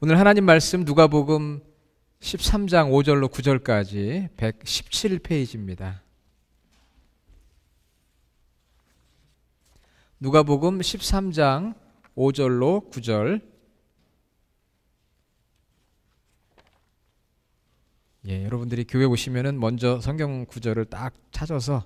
오늘 하나님 말씀 누가복음 13장 5절로 9절까지 117페이지입니다. 누가복음 13장 5절로 9절. 여러분들이 교회 오시면은 먼저 성경 구절을 딱 찾아서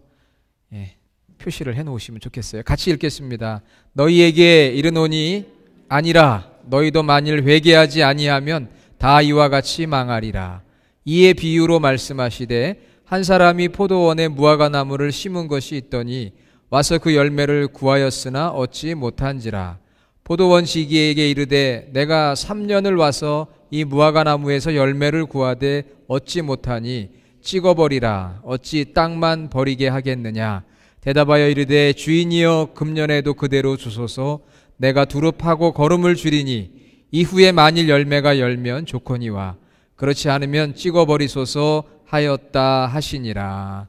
표시를 해 놓으시면 좋겠어요. 같이 읽겠습니다. 너희에게 이르노니 아니라 너희도 만일 회개하지 아니하면 다 이와 같이 망하리라. 이에 비유로 말씀하시되 한 사람이 포도원에 무화과 나무를 심은 것이 있더니 와서 그 열매를 구하였으나 얻지 못한지라. 포도원 지기에게 이르되 내가 3년을 와서 이 무화과 나무에서 열매를 구하되 얻지 못하니 찍어버리라. 어찌 땅만 버리게 하겠느냐. 대답하여 이르되 주인이여 금년에도 그대로 주소서. 내가 두릅하고 거름을 줄이니 이후에 만일 열매가 열면 좋거니와 그렇지 않으면 찍어버리소서 하였다 하시니라.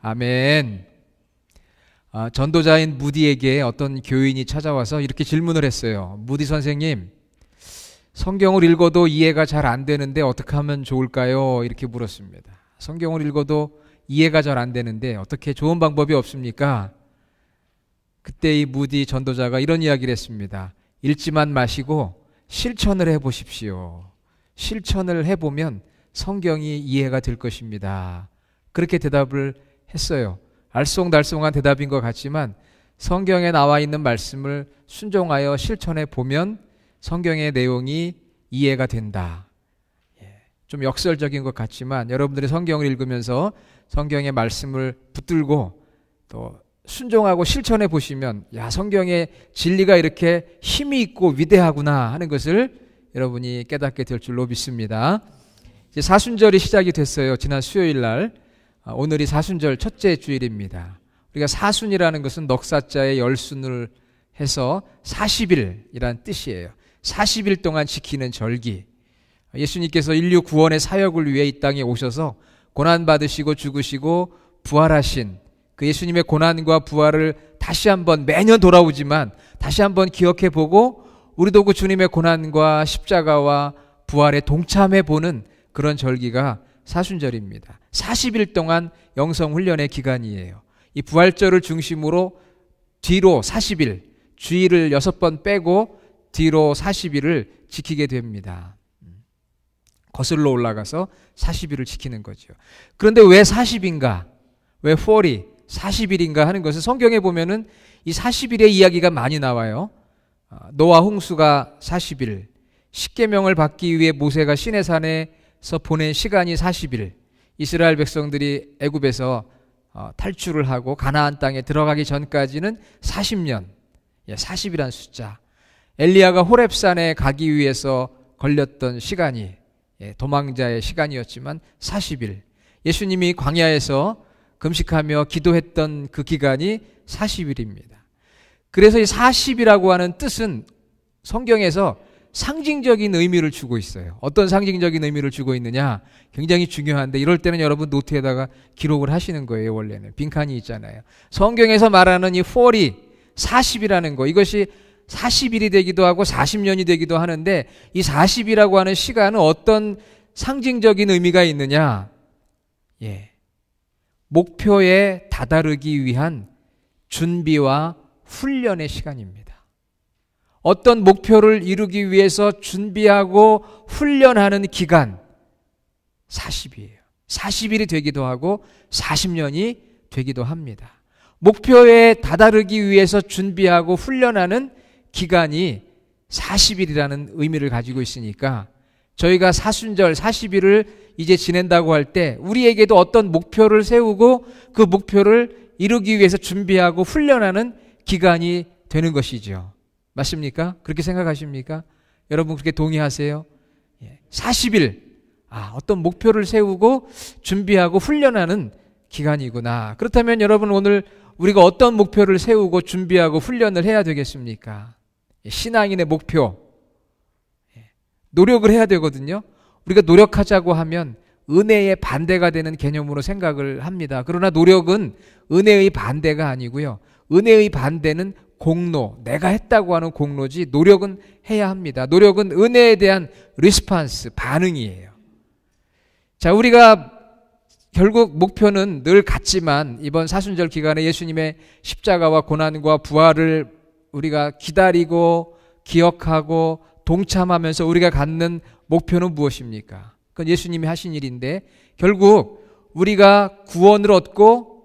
아멘. 전도자인 무디에게 어떤 교인이 찾아와서 이렇게 질문을 했어요. 무디 선생님, 성경을 읽어도 이해가 잘 안 되는데 어떻게 하면 좋을까요? 이렇게 물었습니다. 성경을 읽어도 이해가 잘 안 되는데 어떻게 좋은 방법이 없습니까? 그때 이 무디 전도자가 이런 이야기를 했습니다. 읽지만 마시고 실천을 해보십시오. 실천을 해보면 성경이 이해가 될 것입니다. 그렇게 대답을 했어요. 알쏭달쏭한 대답인 것 같지만 성경에 나와 있는 말씀을 순종하여 실천해 보면 성경의 내용이 이해가 된다. 좀 역설적인 것 같지만 여러분들이 성경을 읽으면서 성경의 말씀을 붙들고 또 순종하고 실천해 보시면 성경의 진리가 이렇게 힘이 있고 위대하구나 하는 것을 여러분이 깨닫게 될 줄로 믿습니다. 이제 사순절이 시작이 됐어요. 지난 수요일 날. 오늘이 사순절 첫째 주일입니다. 우리가 사순이라는 것은 넉사자의 열순을 해서 40일이란 뜻이에요. 40일 동안 지키는 절기. 예수님께서 인류 구원의 사역을 위해 이 땅에 오셔서 고난받으시고 죽으시고 부활하신 그 예수님의 고난과 부활을 다시 한번 매년 돌아오지만 다시 한번 기억해보고 우리도 그 주님의 고난과 십자가와 부활에 동참해보는 그런 절기가 사순절입니다. 40일 동안 영성훈련의 기간이에요. 이 부활절을 중심으로 뒤로 40일, 주일을 6번 빼고 뒤로 40일을 지키게 됩니다. 거슬러 올라가서 40일을 지키는 거죠. 그런데 왜 40인가? 왜 40일인가 하는 것은 성경에 보면은 이 40일의 이야기가 많이 나와요. 노아 홍수가 40일, 십계명을 받기 위해 모세가 시내산에서 보낸 시간이 40일, 이스라엘 백성들이 애굽에서 탈출을 하고 가나안 땅에 들어가기 전까지는 40년, 40이란 숫자. 엘리야가 호렙산에 가기 위해서 걸렸던 시간이 도망자의 시간이었지만 40일. 예수님이 광야에서 금식하며 기도했던 그 기간이 40일입니다. 그래서 이 40이라고 하는 뜻은 성경에서 상징적인 의미를 주고 있어요. 어떤 상징적인 의미를 주고 있느냐? 굉장히 중요한데 이럴 때는 여러분 노트에다가 기록을 하시는 거예요. 원래는 빈칸이 있잖아요. 성경에서 말하는 이 40이라는 거, 이것이 40일이 되기도 하고 40년이 되기도 하는데 이 40이라고 하는 시간은 어떤 상징적인 의미가 있느냐? 목표에 다다르기 위한 준비와 훈련의 시간입니다. 어떤 목표를 이루기 위해서 준비하고 훈련하는 기간 40이에요. 40일이 되기도 하고 40년이 되기도 합니다. 목표에 다다르기 위해서 준비하고 훈련하는 기간이 40일이라는 의미를 가지고 있으니까 저희가 사순절 40일을 이제 지낸다고 할 때 우리에게도 어떤 목표를 세우고 그 목표를 이루기 위해서 준비하고 훈련하는 기간이 되는 것이죠. 맞습니까? 그렇게 생각하십니까? 여러분 그렇게 동의하세요? 40일, 어떤 목표를 세우고 준비하고 훈련하는 기간이구나. 그렇다면 여러분 오늘 우리가 어떤 목표를 세우고 준비하고 훈련을 해야 되겠습니까? 신앙인의 목표, 노력을 해야 되거든요. 우리가 노력하자고 하면 은혜의 반대가 되는 개념으로 생각을 합니다. 그러나 노력은 은혜의 반대가 아니고요. 은혜의 반대는 공로, 내가 했다고 하는 공로지 노력은 해야 합니다. 노력은 은혜에 대한 리스판스, 반응이에요. 자, 우리가 결국 목표는 늘 같지만 이번 사순절 기간에 예수님의 십자가와 고난과 부활을 우리가 기다리고 기억하고 동참하면서 우리가 갖는 목표는 무엇입니까? 그건 예수님이 하신 일인데 결국 우리가 구원을 얻고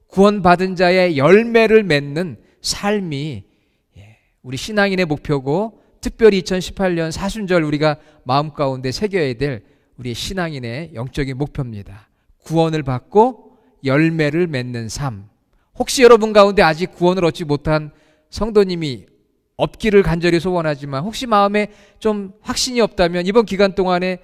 구원받은 자의 열매를 맺는 삶이 우리 신앙인의 목표고 특별히 2018년 사순절 우리가 마음 가운데 새겨야 될 우리 신앙인의 영적인 목표입니다. 구원을 받고 열매를 맺는 삶. 혹시 여러분 가운데 아직 구원을 얻지 못한 성도님이 없기를 간절히 소원하지만 혹시 마음에 좀 확신이 없다면 이번 기간 동안에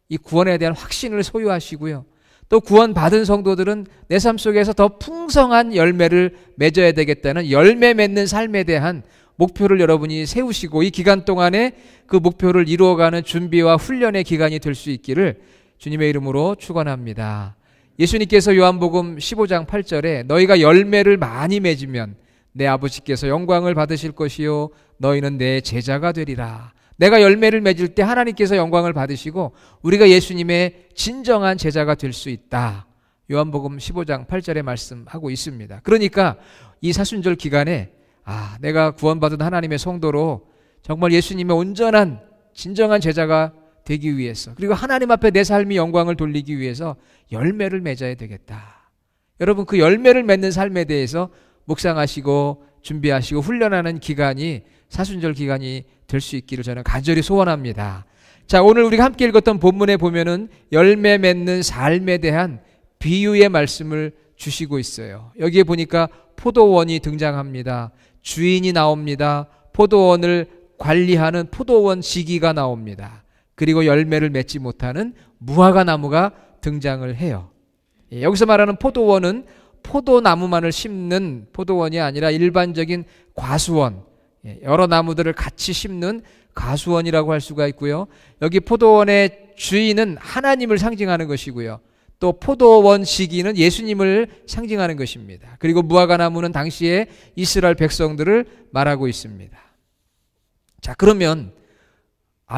이 구원에 대한 확신을 소유하시고요. 또 구원받은 성도들은 내 삶 속에서 더 풍성한 열매를 맺어야 되겠다는 열매 맺는 삶에 대한 목표를 여러분이 세우시고 이 기간 동안에 그 목표를 이루어가는 준비와 훈련의 기간이 될 수 있기를 주님의 이름으로 축원합니다. 예수님께서 요한복음 15장 8절에 너희가 열매를 많이 맺으면 내 아버지께서 영광을 받으실 것이요 너희는 내 제자가 되리라. 내가 열매를 맺을 때 하나님께서 영광을 받으시고 우리가 예수님의 진정한 제자가 될 수 있다. 요한복음 15장 8절에 말씀하고 있습니다. 그러니까 이 사순절 기간에 내가 구원받은 하나님의 성도로 정말 예수님의 온전한 진정한 제자가 되기 위해서 그리고 하나님 앞에 내 삶이 영광을 돌리기 위해서 열매를 맺어야 되겠다. 여러분 그 열매를 맺는 삶에 대해서 묵상하시고 준비하시고 훈련하는 기간이 사순절 기간이 될 수 있기를 저는 간절히 소원합니다. 자, 오늘 우리가 함께 읽었던 본문에 보면은 열매 맺는 삶에 대한 비유의 말씀을 주시고 있어요. 여기에 보니까 포도원이 등장합니다. 주인이 나옵니다. 포도원을 관리하는 포도원 지기가 나옵니다. 그리고 열매를 맺지 못하는 무화과 나무가 등장을 해요. 여기서 말하는 포도원은 포도나무만을 심는 포도원이 아니라 일반적인 과수원, 여러 나무들을 같이 심는 가수원이라고 할 수가 있고요. 여기 포도원의 주인은 하나님을 상징하는 것이고요. 또 포도원 지기는 예수님을 상징하는 것입니다. 그리고 무화과 나무는 당시에 이스라엘 백성들을 말하고 있습니다. 자, 그러면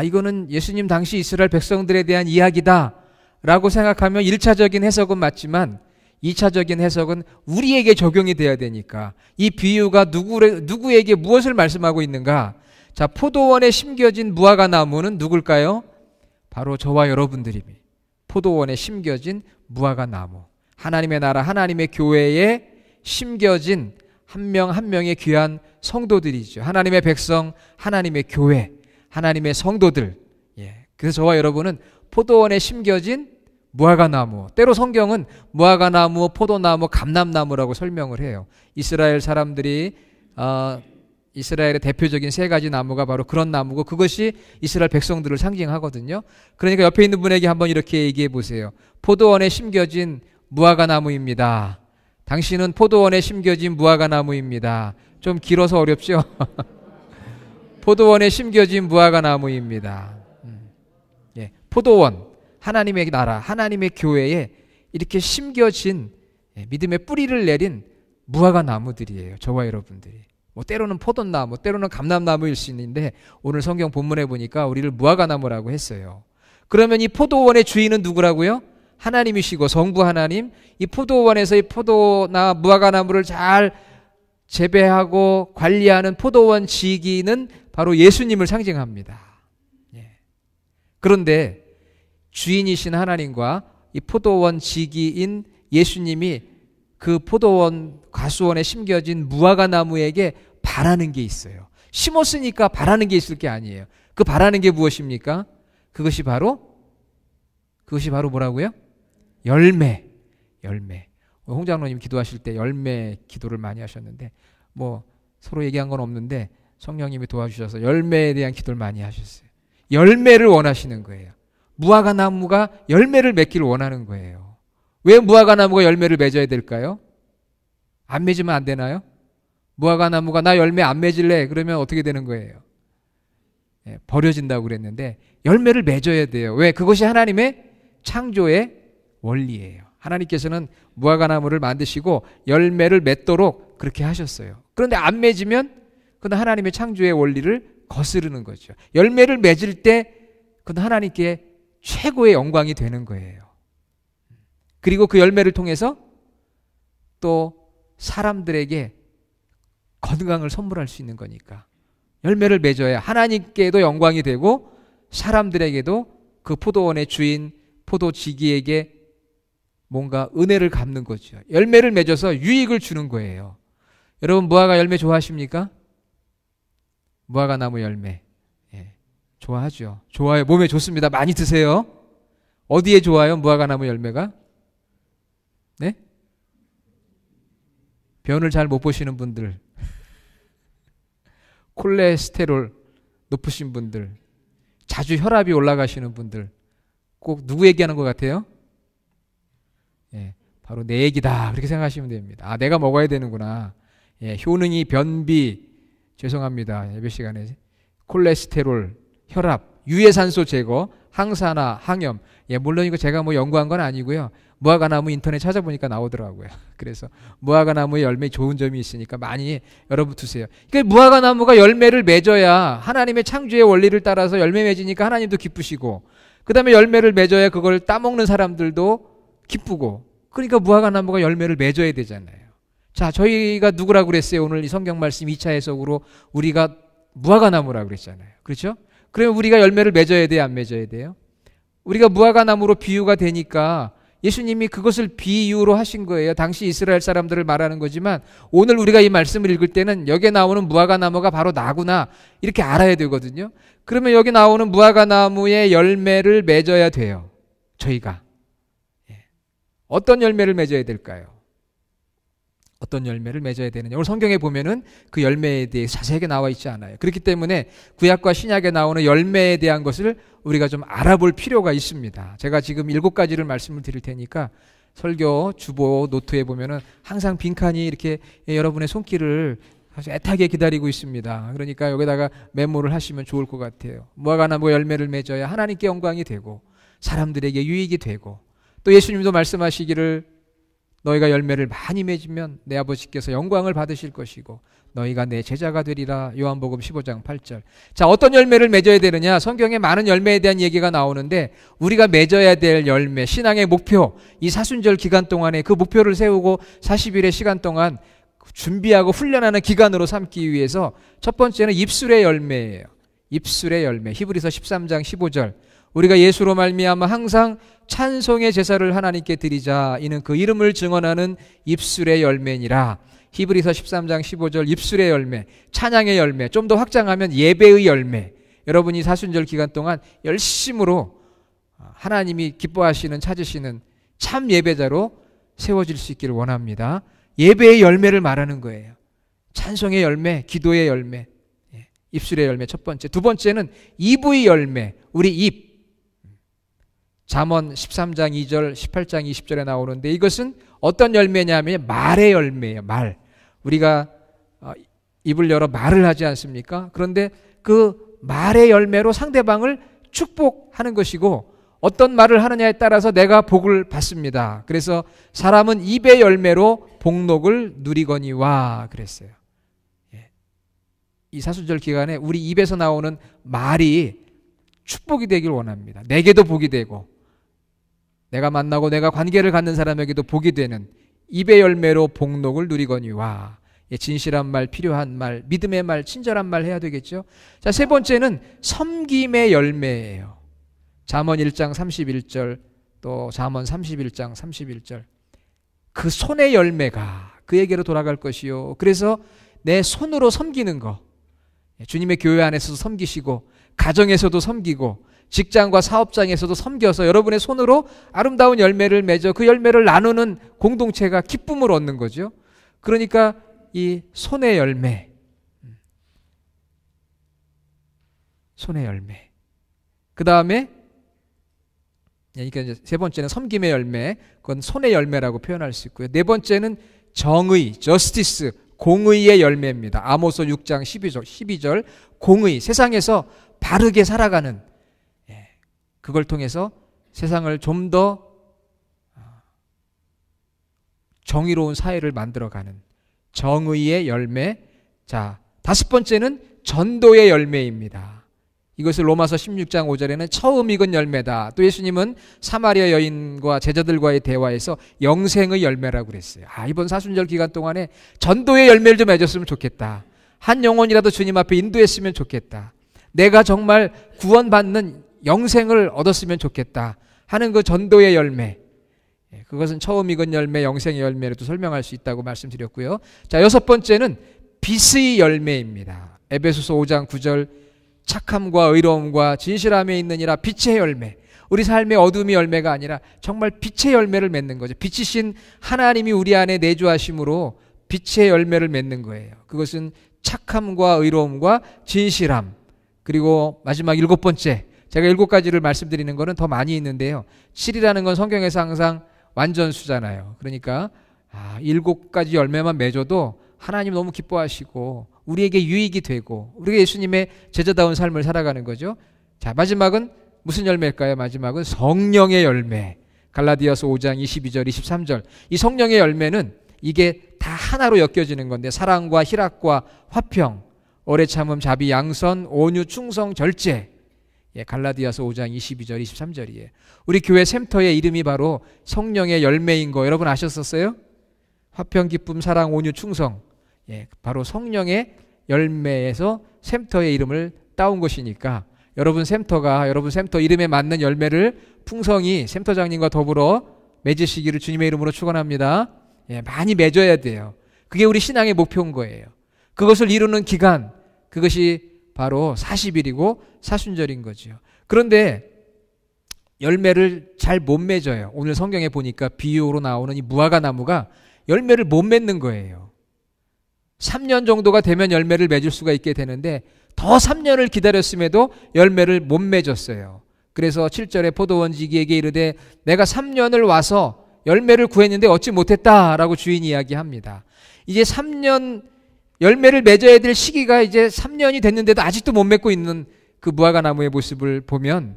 이거는 예수님 당시 이스라엘 백성들에 대한 이야기다 라고 생각하면 1차적인 해석은 맞지만 2차적인 해석은 우리에게 적용이 돼야 되니까 이 비유가 누구에게 무엇을 말씀하고 있는가? 자, 포도원에 심겨진 무화과 나무는 누굴까요? 바로 저와 여러분들입니다. 포도원에 심겨진 무화과 나무. 하나님의 나라, 하나님의 교회에 심겨진 한 명 한 명의 귀한 성도들이죠. 하나님의 백성, 하나님의 교회, 하나님의 성도들. 그래서 저와 여러분은 포도원에 심겨진 무화과 나무, 때로 성경은 무화과 나무, 포도나무, 감람나무라고 설명을 해요. 이스라엘 사람들이 이스라엘의 대표적인 세 가지 나무가 바로 그런 나무고 그것이 이스라엘 백성들을 상징하거든요. 그러니까 옆에 있는 분에게 한번 이렇게 얘기해 보세요. 포도원에 심겨진 무화과 나무입니다. 당신은 포도원에 심겨진 무화과 나무입니다. 좀 길어서 어렵죠? 포도원에 심겨진 무화과 나무입니다. 포도원, 하나님의 나라, 하나님의 교회에 이렇게 심겨진 믿음의 뿌리를 내린 무화과 나무들이에요. 저와 여러분들이. 때로는 포도나무, 때로는 감람나무일 수 있는데 오늘 성경 본문에 보니까 우리를 무화과 나무라고 했어요. 그러면 이 포도원의 주인은 누구라고요? 하나님이시고 성부 하나님. 이 포도원에서 이 포도나 무화과 나무를 잘 재배하고 관리하는 포도원 지기는 바로 예수님을 상징합니다. 그런데 주인이신 하나님과 이 포도원 지기인 예수님이 그 포도원 과수원에 심겨진 무화과 나무에게 바라는 게 있어요. 심었으니까 바라는 게 있을 게 아니에요. 그 바라는 게 무엇입니까? 그것이 바로 뭐라고요? 열매. 홍 장로님 기도하실 때 열매 기도를 많이 하셨는데 서로 얘기한 건 없는데 성령님이 도와주셔서 열매에 대한 기도를 많이 하셨어요. 열매를 원하시는 거예요. 무화과 나무가 열매를 맺기를 원하는 거예요. 왜 무화과 나무가 열매를 맺어야 될까요? 안 맺으면 안 되나요? 무화과 나무가 나 열매 안 맺을래 그러면 어떻게 되는 거예요? 버려진다고 그랬는데 열매를 맺어야 돼요. 왜? 그것이 하나님의 창조의 원리예요. 하나님께서는 무화과 나무를 만드시고 열매를 맺도록 그렇게 하셨어요. 그런데 안 맺으면 그건 하나님의 창조의 원리를 거스르는 거죠. 열매를 맺을 때 그건 하나님께 최고의 영광이 되는 거예요. 그리고 그 열매를 통해서 또 사람들에게 건강을 선물할 수 있는 거니까 열매를 맺어야 하나님께도 영광이 되고 사람들에게도 그 포도원의 주인 포도지기에게 뭔가 은혜를 갚는 거죠. 열매를 맺어서 유익을 주는 거예요. 여러분 무화과 열매 좋아하십니까? 무화과 나무 열매. 예, 좋아하죠. 좋아요. 몸에 좋습니다. 많이 드세요. 어디에 좋아요? 무화과 나무 열매가? 네? 변을 잘 못 보시는 분들, 콜레스테롤 높으신 분들, 자주 혈압이 올라가시는 분들, 꼭 누구 얘기하는 것 같아요? 예, 바로 내 얘기다. 그렇게 생각하시면 됩니다. 아, 내가 먹어야 되는구나. 예, 효능이 변비, 죄송합니다. 예배 시간에 콜레스테롤, 혈압, 유해산소 제거, 항산화, 항염. 예, 물론 이거 제가 뭐 연구한 건 아니고요. 무화과나무 인터넷 찾아보니까 나오더라고요. 그래서 무화과나무의 열매 좋은 점이 있으니까 많이 여러분 드세요. 그러니까 무화과나무가 열매를 맺어야 하나님의 창조의 원리를 따라서 열매 맺으니까 하나님도 기쁘시고, 그 다음에 열매를 맺어야 그걸 따먹는 사람들도 기쁘고, 그러니까 무화과나무가 열매를 맺어야 되잖아요. 자, 저희가 누구라고 그랬어요? 오늘 이 성경 말씀 2차 해석으로 우리가 무화과나무라고 그랬잖아요. 그렇죠? 그러면 우리가 열매를 맺어야 돼요? 안 맺어야 돼요? 우리가 무화과나무로 비유가 되니까 예수님이 그것을 비유로 하신 거예요. 당시 이스라엘 사람들을 말하는 거지만 오늘 우리가 이 말씀을 읽을 때는 여기에 나오는 무화과나무가 바로 나구나 이렇게 알아야 되거든요. 그러면 여기 나오는 무화과나무의 열매를 맺어야 돼요. 저희가. 어떤 열매를 맺어야 될까요? 어떤 열매를 맺어야 되느냐. 오늘 성경에 보면은 그 열매에 대해 자세하게 나와 있지 않아요. 그렇기 때문에 구약과 신약에 나오는 열매에 대한 것을 우리가 좀 알아볼 필요가 있습니다. 제가 지금 7가지를 말씀을 드릴 테니까 설교 주보 노트에 보면은 항상 빈칸이 이렇게 여러분의 손길을 아주 애타게 기다리고 있습니다. 그러니까 여기다가 메모를 하시면 좋을 것 같아요. 무화과나무 열매를 맺어야 하나님께 영광이 되고 사람들에게 유익이 되고, 또 예수님도 말씀하시기를 너희가 열매를 많이 맺으면 내 아버지께서 영광을 받으실 것이고 너희가 내 제자가 되리라. 요한복음 15장 8절. 자, 어떤 열매를 맺어야 되느냐? 성경에 많은 열매에 대한 얘기가 나오는데 우리가 맺어야 될 열매, 신앙의 목표, 이 사순절 기간 동안에 그 목표를 세우고 40일의 시간 동안 준비하고 훈련하는 기간으로 삼기 위해서 첫 번째는 입술의 열매예요. 입술의 열매. 히브리서 13장 15절. 우리가 예수로 말미암아 항상 찬송의 제사를 하나님께 드리자. 이는 그 이름을 증언하는 입술의 열매니라. 히브리서 13장 15절 입술의 열매, 찬양의 열매, 좀 더 확장하면 예배의 열매. 여러분이 사순절 기간 동안 열심으로 하나님이 기뻐하시는 찾으시는 참 예배자로 세워질 수 있기를 원합니다. 예배의 열매를 말하는 거예요. 찬송의 열매, 기도의 열매, 입술의 열매 첫 번째. 두 번째는 입의 열매, 우리 입. 잠언 13장 2절, 18장 20절에 나오는데 이것은 어떤 열매냐면 말의 열매예요. 말. 우리가 입을 열어 말을 하지 않습니까? 그런데 그 말의 열매로 상대방을 축복하는 것이고 어떤 말을 하느냐에 따라서 내가 복을 받습니다. 그래서 사람은 입의 열매로 복록을 누리거니와 그랬어요. 이 사순절 기간에 우리 입에서 나오는 말이 축복이 되길 원합니다. 내게도 복이 되고 내가 만나고 내가 관계를 갖는 사람에게도 복이 되는 입의 열매로 복록을 누리거니와. 진실한 말, 필요한 말, 믿음의 말, 친절한 말 해야 되겠죠. 자, 세 번째는 섬김의 열매예요. 잠언 1장 31절 또 잠언 31장 31절. 그 손의 열매가 그에게로 돌아갈 것이요. 그래서 내 손으로 섬기는 거. 주님의 교회 안에서도 섬기시고 가정에서도 섬기고 직장과 사업장에서도 섬겨서 여러분의 손으로 아름다운 열매를 맺어 그 열매를 나누는 공동체가 기쁨을 얻는 거죠. 그러니까 이 손의 열매, 손의 열매. 그 다음에 그러니까 이제 세 번째는 섬김의 열매, 그건 손의 열매라고 표현할 수 있고요. 네 번째는 정의, justice, 공의의 열매입니다. 아모스 6장 12절 공의, 세상에서 바르게 살아가는, 그걸 통해서 세상을 좀 더 정의로운 사회를 만들어가는 정의의 열매. 자, 다섯 번째는 전도의 열매입니다. 이것을 로마서 16장 5절에는 처음 익은 열매다. 또 예수님은 사마리아 여인과 제자들과의 대화에서 영생의 열매라고 그랬어요. 이번 사순절 기간 동안에 전도의 열매를 좀 맺었으면 좋겠다. 한 영혼이라도 주님 앞에 인도했으면 좋겠다. 내가 정말 구원받는 영생을 얻었으면 좋겠다 하는 그 전도의 열매, 그것은 처음 익은 열매, 영생의 열매로도 설명할 수 있다고 말씀드렸고요. 자, 여섯 번째는 빛의 열매입니다. 에베소서 5장 9절, 착함과 의로움과 진실함에 있느니라 빛의 열매. 우리 삶의 어둠의 열매가 아니라 정말 빛의 열매를 맺는 거죠. 빛이신 하나님이 우리 안에 내주하심으로 빛의 열매를 맺는 거예요. 그것은 착함과 의로움과 진실함. 그리고 마지막 일곱 번째, 제가 일곱 가지를 말씀드리는 거는 더 많이 있는데요. 7이라는 건 성경에서 항상 완전수잖아요. 그러니까 일곱 가지 열매만 맺어도 하나님 너무 기뻐하시고 우리에게 유익이 되고 우리가 예수님의 제자다운 삶을 살아가는 거죠. 자, 마지막은 무슨 열매일까요? 마지막은 성령의 열매. 갈라디아서 5장 22절 23절. 이 성령의 열매는 이게 다 하나로 엮여지는 건데, 사랑과 희락과 화평, 오래 참음, 자비, 양선, 온유, 충성, 절제. 갈라디아서 5장 22절 23절이에요. 우리 교회 샘터의 이름이 바로 성령의 열매인 거 여러분 아셨었어요? 화평, 기쁨, 사랑, 온유, 충성. 바로 성령의 열매에서 샘터의 이름을 따온 것이니까 여러분 샘터 이름에 맞는 열매를 풍성히 샘터장님과 더불어 맺으시기를 주님의 이름으로 축원합니다. 많이 맺어야 돼요. 그게 우리 신앙의 목표인 거예요. 그것을 이루는 기간, 그것이 바로 40일이고 사순절인 거죠. 그런데 열매를 잘 못 맺어요. 오늘 성경에 보니까 비유로 나오는 이 무화과 나무가 열매를 못 맺는 거예요. 3년 정도가 되면 열매를 맺을 수가 있게 되는데 더 3년을 기다렸음에도 열매를 못 맺었어요. 그래서 7절에 포도원지기에게 이르되 내가 3년을 와서 열매를 구했는데 얻지 못했다라고 주인이 이야기합니다. 이제 3년 열매를 맺어야 될 시기가 이제 3년이 됐는데도 아직도 못 맺고 있는 그 무화과 나무의 모습을 보면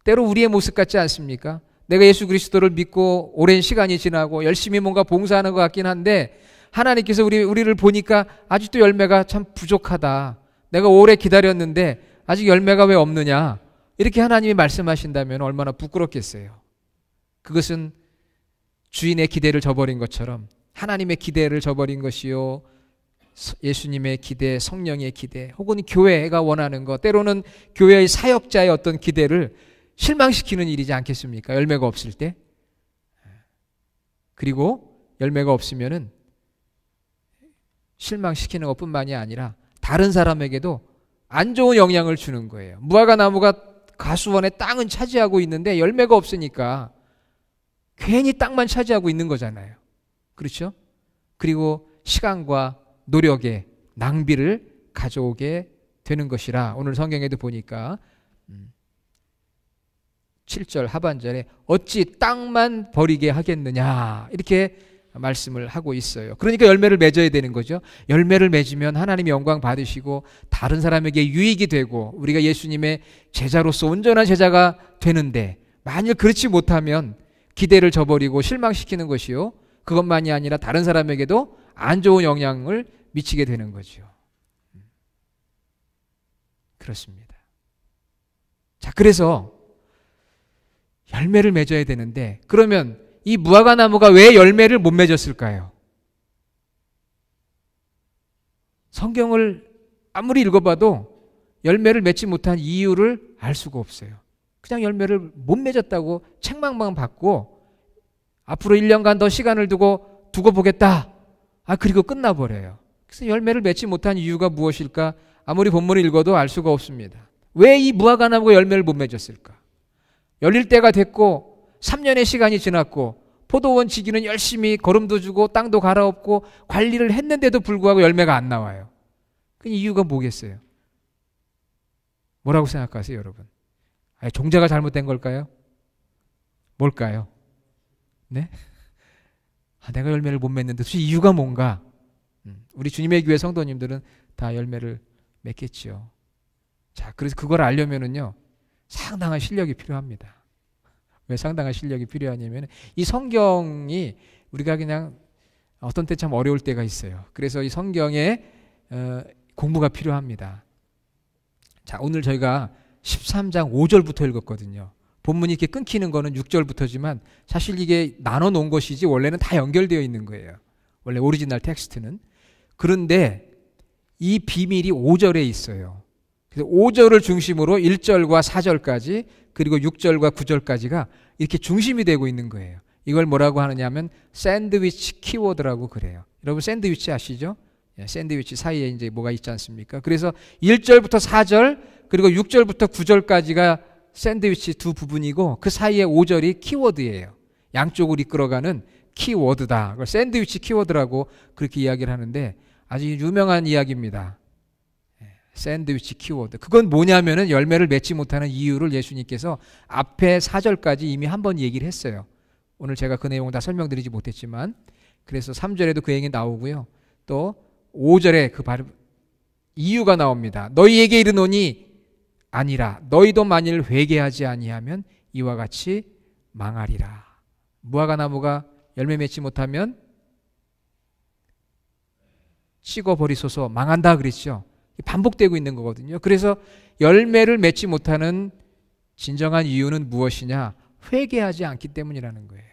때로 우리의 모습 같지 않습니까? 내가 예수 그리스도를 믿고 오랜 시간이 지나고 열심히 뭔가 봉사하는 것 같긴 한데 하나님께서 우리를 보니까 아직도 열매가 참 부족하다. 내가 오래 기다렸는데 아직 열매가 왜 없느냐. 이렇게 하나님이 말씀하신다면 얼마나 부끄럽겠어요. 그것은 주인의 기대를 저버린 것처럼 하나님의 기대를 저버린 것이요. 예수님의 기대, 성령의 기대, 혹은 교회가 원하는 것, 때로는 교회의 사역자의 어떤 기대를 실망시키는 일이지 않겠습니까? 열매가 없을 때. 그리고 열매가 없으면은 실망시키는 것뿐만이 아니라 다른 사람에게도 안 좋은 영향을 주는 거예요. 무화과 나무가 가수원의 땅은 차지하고 있는데 열매가 없으니까 괜히 땅만 차지하고 있는 거잖아요. 그렇죠? 그리고 시간과 노력의 낭비를 가져오게 되는 것이라 오늘 성경에도 보니까 7절 하반절에 어찌 땅만 버리게 하겠느냐 이렇게 말씀을 하고 있어요. 그러니까 열매를 맺어야 되는 거죠. 열매를 맺으면 하나님의 영광 받으시고 다른 사람에게 유익이 되고 우리가 예수님의 제자로서 온전한 제자가 되는데, 만일 그렇지 못하면 기대를 저버리고 실망시키는 것이요, 그것만이 아니라 다른 사람에게도 안 좋은 영향을 미치게 되는 거죠. 그렇습니다. 자, 그래서 열매를 맺어야 되는데, 그러면 이 무화과 나무가 왜 열매를 못 맺었을까요? 성경을 아무리 읽어봐도 열매를 맺지 못한 이유를 알 수가 없어요. 그냥 열매를 못 맺었다고 책망만 받고 앞으로 1년간 더 시간을 두고 보겠다. 그리고 끝나버려요. 그래서 열매를 맺지 못한 이유가 무엇일까? 아무리 본문을 읽어도 알 수가 없습니다. 왜 이 무화과 나무가 열매를 못 맺었을까? 열릴 때가 됐고 3년의 시간이 지났고 포도원 지기는 열심히 거름도 주고 땅도 갈아엎고 관리를 했는데도 불구하고 열매가 안 나와요. 그 이유가 뭐겠어요? 뭐라고 생각하세요, 여러분? 종자가 잘못된 걸까요? 뭘까요? 네? 내가 열매를 못 맺는데 도대체 이유가 뭔가? 우리 주님의 교회 성도님들은 다 열매를 맺겠죠. 자, 그래서 그걸 알려면은요, 상당한 실력이 필요합니다. 왜 상당한 실력이 필요하냐면 이 성경이 우리가 그냥 어떤 때 참 어려울 때가 있어요. 그래서 이 성경에 공부가 필요합니다. 자, 오늘 저희가 13장 5절부터 읽었거든요. 본문이 이렇게 끊기는 거는 6절부터지만 사실 이게 나눠 놓은 것이지 원래는 다 연결되어 있는 거예요. 원래 오리지널 텍스트는. 그런데 이 비밀이 5절에 있어요. 그래서 5절을 중심으로 1절과 4절까지 그리고 6절과 9절까지가 이렇게 중심이 되고 있는 거예요. 이걸 뭐라고 하느냐면 샌드위치 키워드라고 그래요. 여러분 샌드위치 아시죠? 샌드위치 사이에 이제 뭐가 있지 않습니까? 그래서 1절부터 4절 그리고 6절부터 9절까지가 샌드위치 두 부분이고 그 사이에 5절이 키워드예요. 양쪽을 이끌어가는 키워드다. 그걸 샌드위치 키워드라고 그렇게 이야기를 하는데 아주 유명한 이야기입니다. 샌드위치 키워드. 그건 뭐냐면은 열매를 맺지 못하는 이유를 예수님께서 앞에 4절까지 이미 한번 얘기를 했어요. 오늘 제가 그 내용을 다 설명드리지 못했지만 그래서 3절에도 그 얘기 나오고요. 또 5절에 그 이유가 나옵니다. 너희에게 이르노니 아니라 너희도 만일 회개하지 아니하면 이와 같이 망하리라. 무화과나무가 열매 맺지 못하면 찍어버리소서 망한다 그랬죠. 반복되고 있는 거거든요. 그래서 열매를 맺지 못하는 진정한 이유는 무엇이냐? 회개하지 않기 때문이라는 거예요.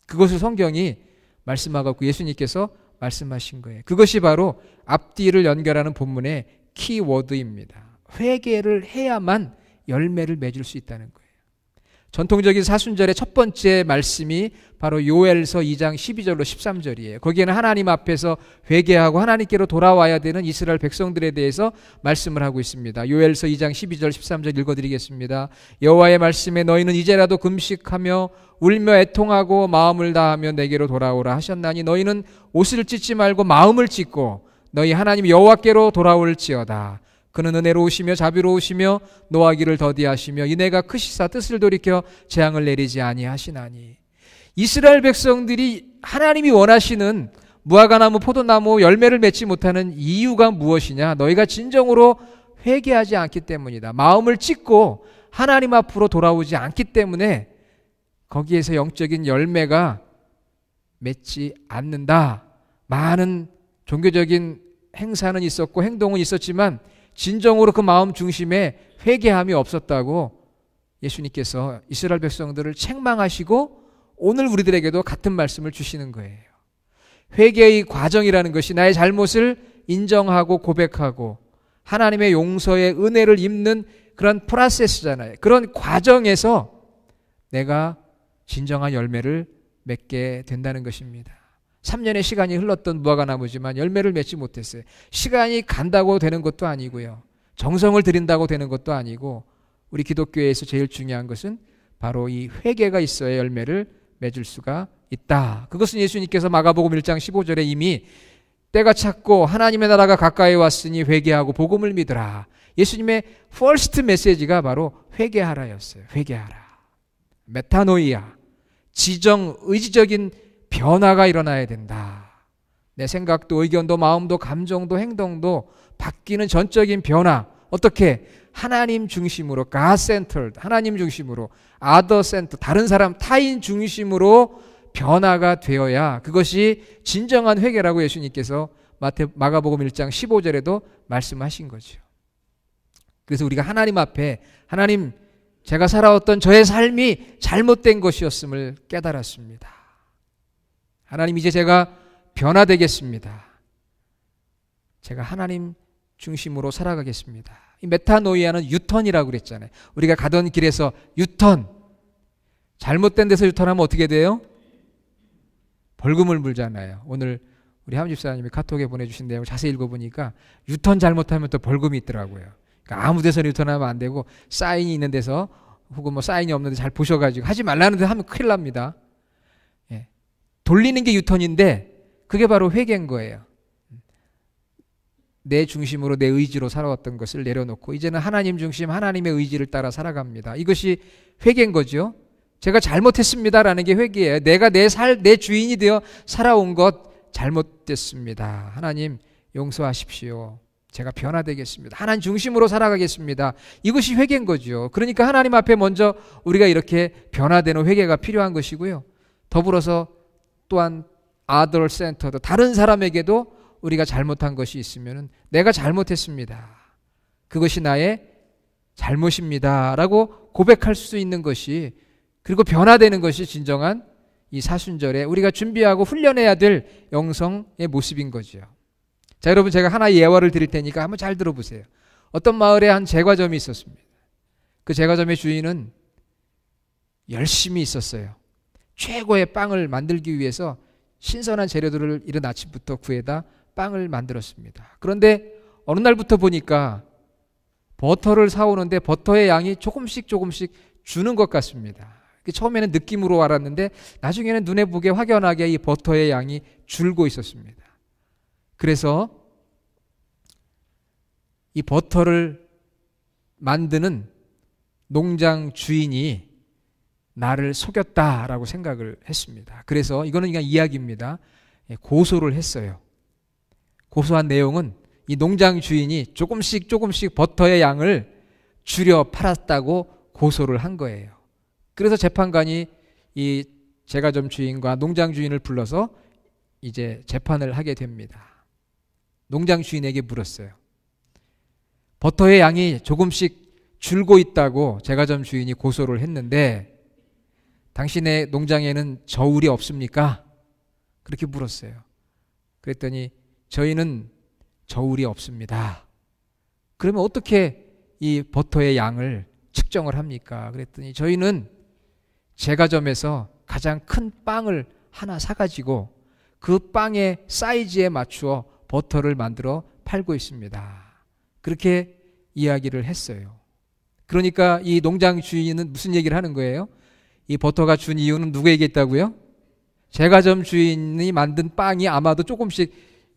그것을 성경이 말씀하고 예수님께서 말씀하신 거예요. 그것이 바로 앞뒤를 연결하는 본문의 키워드입니다. 회개를 해야만 열매를 맺을 수 있다는 거예요. 전통적인 사순절의 첫 번째 말씀이 바로 요엘서 2장 12절로 13절이에요. 거기에는 하나님 앞에서 회개하고 하나님께로 돌아와야 되는 이스라엘 백성들에 대해서 말씀을 하고 있습니다. 요엘서 2장 12절 13절 읽어드리겠습니다. 여호와의 말씀에 너희는 이제라도 금식하며 울며 애통하고 마음을 다하며 내게로 돌아오라 하셨나니 너희는 옷을 찢지 말고 마음을 찢고 너희 하나님 여호와께로 돌아올지어다. 그는 은혜로우시며 자비로우시며 노하기를 더디하시며 이내가 크시사 뜻을 돌이켜 재앙을 내리지 아니하시나니. 이스라엘 백성들이 하나님이 원하시는 무화과나무 포도나무 열매를 맺지 못하는 이유가 무엇이냐? 너희가 진정으로 회개하지 않기 때문이다. 마음을 찢고 하나님 앞으로 돌아오지 않기 때문에 거기에서 영적인 열매가 맺지 않는다. 많은 종교적인 행사는 있었고 행동은 있었지만 진정으로 그 마음 중심에 회개함이 없었다고 예수님께서 이스라엘 백성들을 책망하시고 오늘 우리들에게도 같은 말씀을 주시는 거예요. 회개의 과정이라는 것이 나의 잘못을 인정하고 고백하고 하나님의 용서의 은혜를 입는 그런 프로세스잖아요. 그런 과정에서 내가 진정한 열매를 맺게 된다는 것입니다. 3년의 시간이 흘렀던 무화과나무지만 열매를 맺지 못했어요. 시간이 간다고 되는 것도 아니고요. 정성을 들인다고 되는 것도 아니고 우리 기독교에서 제일 중요한 것은 바로 이 회개가 있어야 열매를 맺을 수가 있다. 그것은 예수님께서 마가복음 1장 15절에 이미 때가 찼고 하나님의 나라가 가까이 왔으니 회개하고 복음을 믿으라. 예수님의 퍼스트 메시지가 바로 회개하라였어요. 회개하라. 메타노이아. 지정, 의지적인 변화가 일어나야 된다. 내 생각도 의견도 마음도 감정도 행동도 바뀌는 전적인 변화. 어떻게? 하나님 중심으로 God centered, 하나님 중심으로 other centered, 다른 사람 타인 중심으로 변화가 되어야 그것이 진정한 회개라고 예수님께서 마가복음 1장 15절에도 말씀하신 거죠. 그래서 우리가 하나님 앞에 하나님 제가 살아왔던 저의 삶이 잘못된 것이었음을 깨달았습니다. 하나님 이제 제가 변화되겠습니다. 제가 하나님 중심으로 살아가겠습니다. 이 메타노이아는 유턴이라고 그랬잖아요. 우리가 가던 길에서 유턴. 잘못된 데서 유턴하면 어떻게 돼요? 벌금을 물잖아요. 오늘 우리 하임 집사님이 카톡에 보내주신 내용을 자세히 읽어보니까 유턴 잘못하면 또 벌금이 있더라고요. 그러니까 아무 데서 유턴하면 안 되고 사인이 있는 데서 혹은 뭐 사인이 없는데 잘 보셔가지고 하지 말라는 데 하면 큰일 납니다. 예. 돌리는 게 유턴인데 그게 바로 회개인 거예요. 내 중심으로 내 의지로 살아왔던 것을 내려놓고 이제는 하나님 중심 하나님의 의지를 따라 살아갑니다. 이것이 회개인 거죠. 제가 잘못했습니다라는 게 회개예요. 내가 내 주인이 되어 살아온 것 잘못됐습니다. 하나님 용서하십시오. 제가 변화되겠습니다. 하나님 중심으로 살아가겠습니다. 이것이 회개인 거죠. 그러니까 하나님 앞에 먼저 우리가 이렇게 변화되는 회개가 필요한 것이고요. 더불어서 또한 other centered, 다른 사람에게도 우리가 잘못한 것이 있으면 내가 잘못했습니다. 그것이 나의 잘못입니다. 라고 고백할 수 있는 것이, 그리고 변화되는 것이 진정한 이 사순절에 우리가 준비하고 훈련해야 될 영성의 모습인 거죠. 자, 여러분, 제가 하나의 예화를 드릴 테니까 한번 잘 들어보세요. 어떤 마을에 한 제과점이 있었습니다. 그 제과점의 주인은 열심히 있었어요. 최고의 빵을 만들기 위해서 신선한 재료들을 이른 아침부터 구해다 빵을 만들었습니다. 그런데 어느 날부터 보니까 버터를 사오는데 버터의 양이 조금씩 주는 것 같습니다. 처음에는 느낌으로 알았는데 나중에는 눈에 보기에 확연하게 이 버터의 양이 줄고 있었습니다. 그래서 이 버터를 만드는 농장 주인이 나를 속였다라고 생각을 했습니다. 그래서 이거는 그냥 이야기입니다. 고소를 했어요. 고소한 내용은 이 농장 주인이 조금씩 버터의 양을 줄여 팔았다고 고소를 한 거예요. 그래서 재판관이 이 제과점 주인과 농장 주인을 불러서 이제 재판을 하게 됩니다. 농장 주인에게 물었어요. 버터의 양이 조금씩 줄고 있다고 제과점 주인이 고소를 했는데 당신의 농장에는 저울이 없습니까? 그렇게 물었어요. 그랬더니 저희는 저울이 없습니다. 그러면 어떻게 이 버터의 양을 측정을 합니까? 그랬더니 저희는 제과점에서 가장 큰 빵을 하나 사가지고 그 빵의 사이즈에 맞추어 버터를 만들어 팔고 있습니다. 그렇게 이야기를 했어요. 그러니까 이 농장 주인은 무슨 얘기를 하는 거예요? 이 버터가 준 이유는 누구에게 있다고요? 제과점 주인이 만든 빵이 아마도 조금씩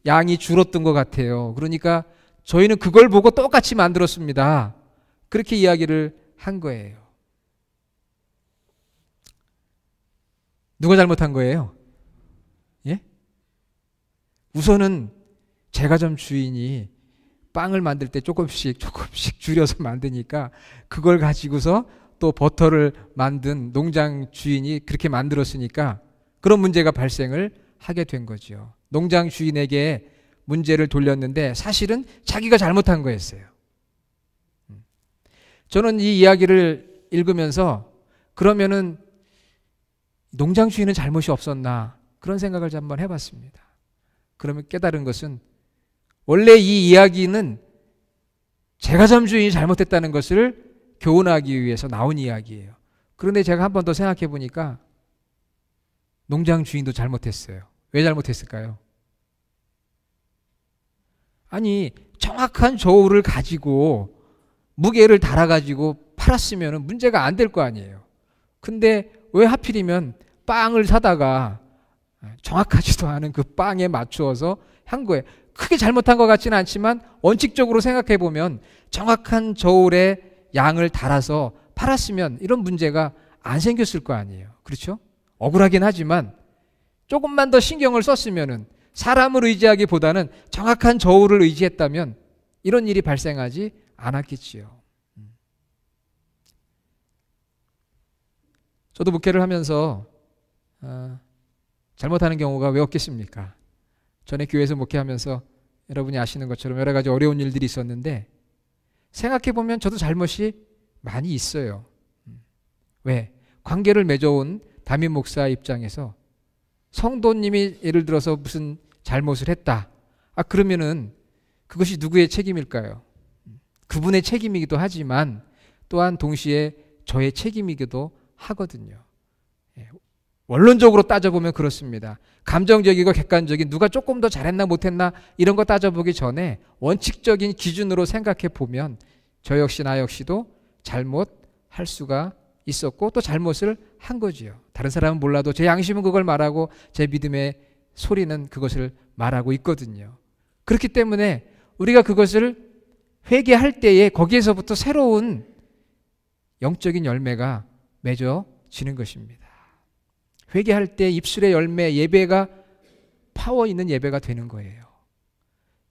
양이 줄었던 것 같아요. 그러니까 저희는 그걸 보고 똑같이 만들었습니다. 그렇게 이야기를 한 거예요. 누가 잘못한 거예요? 예? 우선은 제과점 주인이 빵을 만들 때 조금씩 줄여서 만드니까 그걸 가지고서 또 버터를 만든 농장 주인이 그렇게 만들었으니까 그런 문제가 발생을 하게 된 거죠. 농장 주인에게 문제를 돌렸는데 사실은 자기가 잘못한 거였어요. 저는 이 이야기를 읽으면서 그러면은 농장 주인은 잘못이 없었나 그런 생각을 한번 해봤습니다. 그러면 깨달은 것은 원래 이 이야기는 제과점 주인이 잘못했다는 것을 교훈하기 위해서 나온 이야기예요. 그런데 제가 한 번 더 생각해 보니까 농장 주인도 잘못했어요. 왜 잘못했을까요? 아니, 정확한 저울을 가지고 무게를 달아가지고 팔았으면 문제가 안 될 거 아니에요. 근데 왜 하필이면 빵을 사다가 정확하지도 않은 그 빵에 맞추어서 한 거예요. 크게 잘못한 것 같지는 않지만 원칙적으로 생각해 보면 정확한 저울에 양을 달아서 팔았으면 이런 문제가 안 생겼을 거 아니에요. 그렇죠? 억울하긴 하지만 조금만 더 신경을 썼으면은 사람을 의지하기보다는 정확한 저울을 의지했다면 이런 일이 발생하지 않았겠지요. 저도 목회를 하면서 잘못하는 경우가 왜 없겠습니까? 전에 교회에서 목회하면서 여러분이 아시는 것처럼 여러 가지 어려운 일들이 있었는데 생각해보면 저도 잘못이 많이 있어요. 왜? 관계를 맺어온 담임 목사 입장에서 성도님이 예를 들어서 무슨 잘못을 했다. 그러면은 그것이 누구의 책임일까요? 그분의 책임이기도 하지만 또한 동시에 저의 책임이기도 하거든요. 원론적으로 따져보면 그렇습니다. 감정적이고 객관적인 누가 조금 더 잘했나 못했나 이런 거 따져보기 전에 원칙적인 기준으로 생각해 보면 저 역시 나 역시도 잘못할 수가 있었고 또 잘못을 한 거지요. 다른 사람은 몰라도 제 양심은 그걸 말하고 제 믿음의 소리는 그것을 말하고 있거든요. 그렇기 때문에 우리가 그것을 회개할 때에 거기에서부터 새로운 영적인 열매가 맺어지는 것입니다. 회개할 때 입술의 열매, 예배가 파워 있는 예배가 되는 거예요.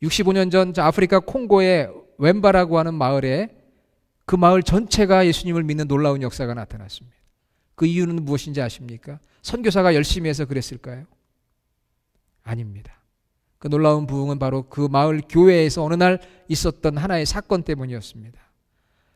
65년 전 아프리카 콩고의 웸바라고 하는 마을에 그 마을 전체가 예수님을 믿는 놀라운 역사가 나타났습니다. 그 이유는 무엇인지 아십니까? 선교사가 열심히 해서 그랬을까요? 아닙니다. 그 놀라운 부흥은 바로 그 마을 교회에서 어느 날 있었던 하나의 사건 때문이었습니다.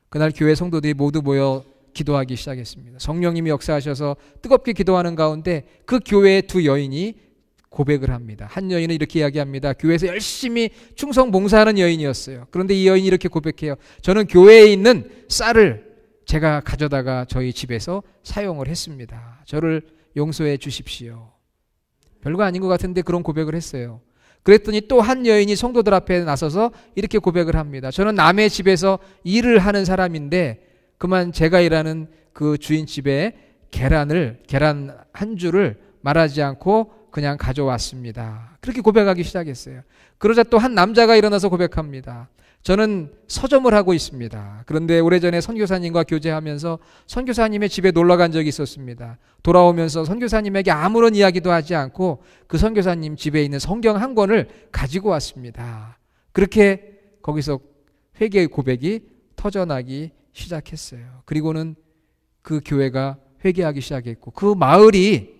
그날 교회 성도들이 모두 모여 기도하기 시작했습니다. 성령님이 역사하셔서 뜨겁게 기도하는 가운데 그 교회의 두 여인이 고백을 합니다. 한 여인은 이렇게 이야기합니다. 교회에서 열심히 충성 봉사하는 여인이었어요. 그런데 이 여인이 이렇게 고백해요. 저는 교회에 있는 쌀을 제가 가져다가 저희 집에서 사용을 했습니다. 저를 용서해 주십시오. 별거 아닌 것 같은데 그런 고백을 했어요. 그랬더니 또 한 여인이 성도들 앞에 나서서 이렇게 고백을 합니다. 저는 남의 집에서 일을 하는 사람인데 그만 제가 일하는 그 주인집에 계란 한 줄을 말하지 않고 그냥 가져왔습니다. 그렇게 고백하기 시작했어요. 그러자 또 한 남자가 일어나서 고백합니다. 저는 서점을 하고 있습니다. 그런데 오래전에 선교사님과 교제하면서 선교사님의 집에 놀러 간 적이 있었습니다. 돌아오면서 선교사님에게 아무런 이야기도 하지 않고 그 선교사님 집에 있는 성경 한 권을 가지고 왔습니다. 그렇게 거기서 회개의 고백이 터져나기 시작했어요. 그리고는 그 교회가 회개하기 시작했고 그 마을이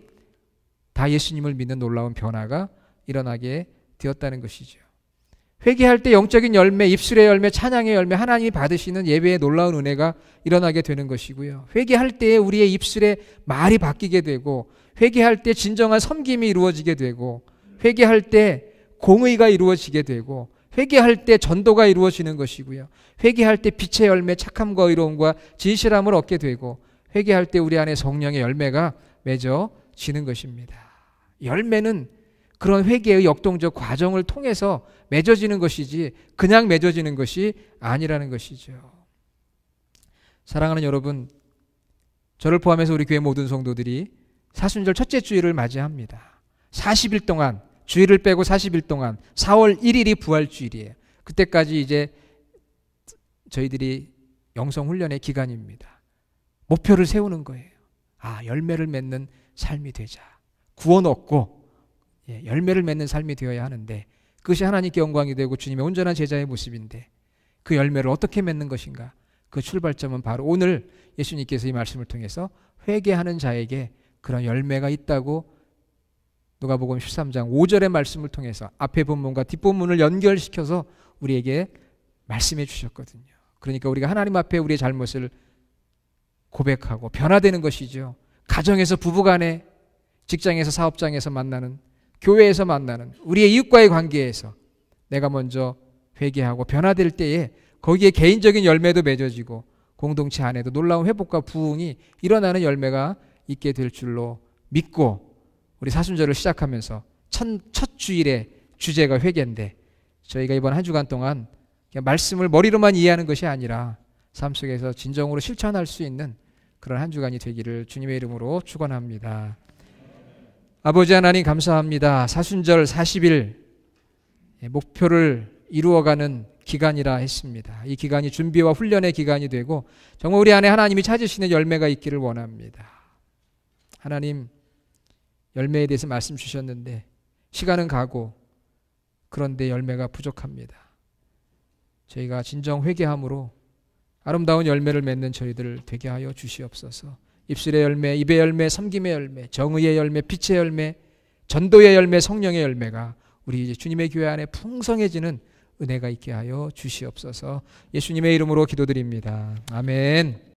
다 예수님을 믿는 놀라운 변화가 일어나게 되었다는 것이죠. 회개할 때 영적인 열매, 입술의 열매, 찬양의 열매, 하나님이 받으시는 예배의 놀라운 은혜가 일어나게 되는 것이고요. 회개할 때 우리의 입술의 말이 바뀌게 되고, 회개할 때 진정한 섬김이 이루어지게 되고, 회개할 때 공의가 이루어지게 되고, 회개할 때 전도가 이루어지는 것이고요. 회개할 때 빛의 열매, 착함과 의로움과 진실함을 얻게 되고, 회개할 때 우리 안에 성령의 열매가 맺어지는 것입니다. 열매는 그런 회개의 역동적 과정을 통해서 맺어지는 것이지 그냥 맺어지는 것이 아니라는 것이죠. 사랑하는 여러분, 저를 포함해서 우리 교회 모든 성도들이 사순절 첫째 주일을 맞이합니다. 40일 동안, 주일을 빼고 40일 동안 4월 1일이 부활주일이에요. 그때까지 이제 저희들이 영성훈련의 기간입니다. 목표를 세우는 거예요. 열매를 맺는 삶이 되자. 구원 얻고 열매를 맺는 삶이 되어야 하는데, 그것이 하나님께 영광이 되고 주님의 온전한 제자의 모습인데 그 열매를 어떻게 맺는 것인가? 그 출발점은 바로 오늘 예수님께서 이 말씀을 통해서 회개하는 자에게 그런 열매가 있다고 누가복음 13장 5절의 말씀을 통해서 앞에 본문과 뒷본문을 연결시켜서 우리에게 말씀해 주셨거든요. 그러니까 우리가 하나님 앞에 우리의 잘못을 고백하고 변화되는 것이죠. 가정에서 부부간에, 직장에서 사업장에서 만나는, 교회에서 만나는 우리의 이웃과의 관계에서 내가 먼저 회개하고 변화될 때에 거기에 개인적인 열매도 맺어지고 공동체 안에도 놀라운 회복과 부흥이 일어나는 열매가 있게 될 줄로 믿고, 우리 사순절을 시작하면서 첫 주일의 주제가 회개인데 저희가 이번 한 주간 동안 그냥 말씀을 머리로만 이해하는 것이 아니라 삶 속에서 진정으로 실천할 수 있는 그런 한 주간이 되기를 주님의 이름으로 축원합니다. 아버지 하나님 감사합니다. 사순절 40일 목표를 이루어가는 기간이라 했습니다. 이 기간이 준비와 훈련의 기간이 되고 정말 우리 안에 하나님이 찾으시는 열매가 있기를 원합니다. 하나님, 열매에 대해서 말씀 주셨는데 시간은 가고 그런데 열매가 부족합니다. 저희가 진정 회개함으로 아름다운 열매를 맺는 저희들 되게 하여 주시옵소서. 입술의 열매, 입의 열매, 섬김의 열매, 정의의 열매, 빛의 열매, 전도의 열매, 성령의 열매가 우리 이제 주님의 교회 안에 풍성해지는 은혜가 있게 하여 주시옵소서. 예수님의 이름으로 기도드립니다. 아멘.